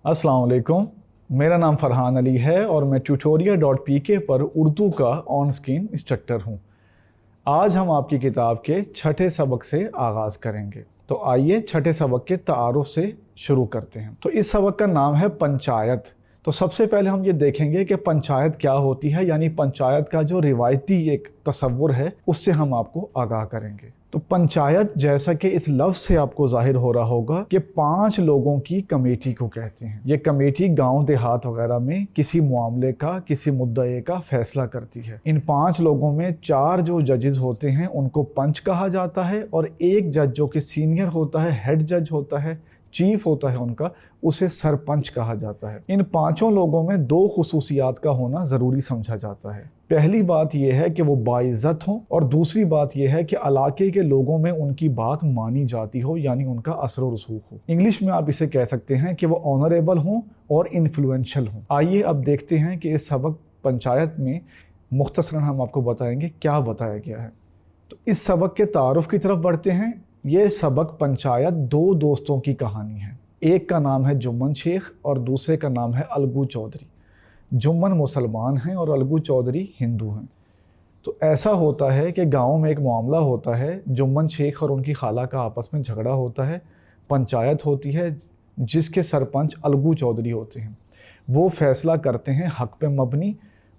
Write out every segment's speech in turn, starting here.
अस्सलाम वालेकुम, मेरा नाम फरहान अली है और मैं tutoria.pk पर उर्दू का ऑन स्क्रीन इंस्ट्रक्टर हूँ। आज हम आपकी किताब के छठे सबक से आगाज़ करेंगे। तो आइए छठे सबक के तारुफ से शुरू करते हैं। तो इस सबक का नाम है पंचायत। तो सबसे पहले हम ये देखेंगे कि पंचायत क्या होती है, यानी पंचायत का जो रिवायती एक तसव्वुर है उससे हम आपको आगाह करेंगे। तो पंचायत, जैसा कि इस लफ्ज़ से आपको जाहिर हो रहा होगा कि 5 लोगों की कमेटी को कहते हैं। ये कमेटी गांव देहात वगैरह में किसी मामले का, किसी मुद्दे का फैसला करती है। इन 5 लोगों में 4 जो जजेस होते हैं उनको पंच कहा जाता है और एक जज जो कि सीनियर होता है, हेड जज होता है, चीफ होता है उनका, उसे सरपंच कहा जाता है। इन 5 लोगों में 2 खुसूसियात का होना ज़रूरी समझा जाता है। पहली बात यह है कि वो बाइज़्ज़त हों और दूसरी बात यह है कि इलाके के लोगों में उनकी बात मानी जाती हो, यानी उनका असर व रसूख हो। इंग्लिश में आप इसे कह सकते हैं कि वो ऑनरेबल हों और इन्फ्लुएंशियल हों। आइए अब देखते हैं कि इस सबक पंचायत में मुख्तसरन हम आपको बताएंगे क्या बताया गया है। तो इस सबक के तारुफ की तरफ बढ़ते हैं। ये सबक पंचायत 2 दोस्तों की कहानी है। एक का नाम है जुम्मन शेख और दूसरे का नाम है अलगू चौधरी। जुम्मन मुसलमान हैं और अलगू चौधरी हिंदू हैं। तो ऐसा होता है कि गांव में एक मामला होता है, जुम्मन शेख और उनकी खाला का आपस में झगड़ा होता है। पंचायत होती है जिसके सरपंच अलगू चौधरी होते हैं। वो फैसला करते हैं हक पे मबनी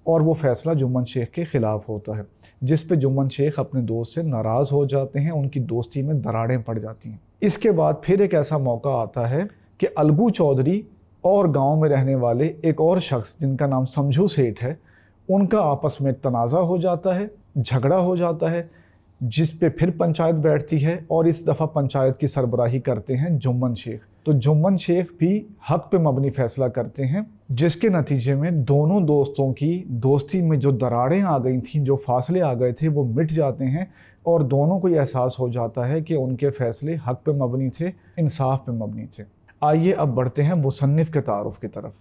और वो फैसला जुम्मन शेख के ख़िलाफ़ होता है, जिस पे जुम्मन शेख अपने दोस्त से नाराज़ हो जाते हैं। उनकी दोस्ती में दरारें पड़ जाती हैं। इसके बाद फिर एक ऐसा मौका आता है कि अलगू चौधरी और गांव में रहने वाले एक और शख्स जिनका नाम समझू सेठ है, उनका आपस में तनाज़ा हो जाता है, झगड़ा हो जाता है, जिस पे फिर पंचायत बैठती है और इस दफ़ा पंचायत की सरबराही करते हैं जुम्मन शेख। तो जुम्मन शेख भी हक पे मबनी फ़ैसला करते हैं, जिसके नतीजे में दोनों दोस्तों की दोस्ती में जो दरारें आ गई थीं, जो फासले आ गए थे, वो मिट जाते हैं और दोनों को ये एहसास हो जाता है कि उनके फ़ैसले हक पे मबनी थे, इंसाफ पे मबनी थे। आइए अब बढ़ते हैं मुसन्निफ़ के तारुफ की तरफ।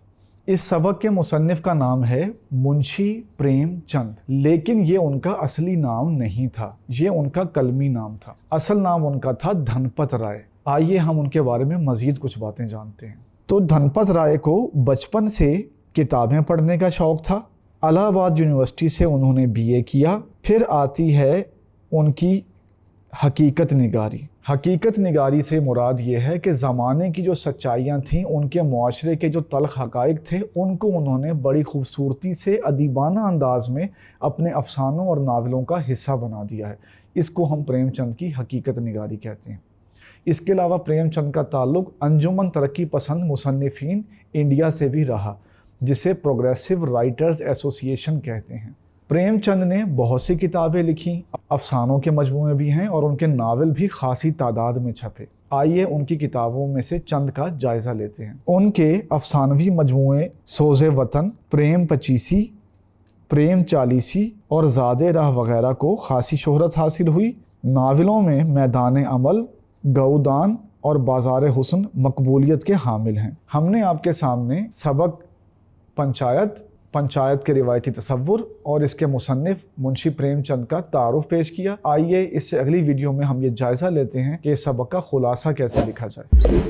इस सबक के मुसन्निफ़ का नाम है मुंशी प्रेमचंद, लेकिन ये उनका असली नाम नहीं था, ये उनका कलमी नाम था। असल नाम उनका था धनपत राय। आइए हम उनके बारे में मज़ीद कुछ बातें जानते हैं। तो धनपत राय को बचपन से किताबें पढ़ने का शौक़ था। इलाहाबाद यूनिवर्सिटी से उन्होंने BA किया। फिर आती है उनकी हकीकत निगारी। हकीकत निगारी से मुराद ये है कि ज़माने की जो सच्चाइयाँ थीं, उनके मुआशरे के जो तल्ख़ हक़ाइक़ थे, उनको उन्होंने बड़ी खूबसूरती से अदीबाना अंदाज़ में अपने अफ़सानों और नावलों का हिस्सा बना दिया है। इसको हम प्रेमचंद की हकीकत निगारी कहते हैं। इसके अलावा प्रेमचंद का ताल्लुक़ अंजुमन तरक्की पसंद मुसन्निफ़ीन इंडिया से भी रहा, जिसे प्रोग्रेसिव राइटर्स एसोसिएशन कहते हैं। प्रेमचंद ने बहुत सी किताबें लिखी, अफसानों के मजमूए भी हैं और उनके नावल भी खासी तादाद में छपे। आइए उनकी किताबों में से चंद का जायज़ा लेते हैं। उनके अफसानवी मजमूए सोज़े वतन, प्रेम पचीसी, प्रेम चालीसी और ज़ादे राह वगैरह को खासी शोहरत हासिल हुई। नावलों में मैदान अमल, गौदान और बाज़ार हुस्न मकबूलियत के हामिल हैं। हमने आपके सामने सबक पंचायत के रिवायती तसव्वुर और इसके मुसन्निफ़ मुंशी प्रेमचंद का तारुफ पेश किया। आइए इससे अगली वीडियो में हम ये जायज़ा लेते हैं कि इस सबक का खुलासा कैसे लिखा जाए।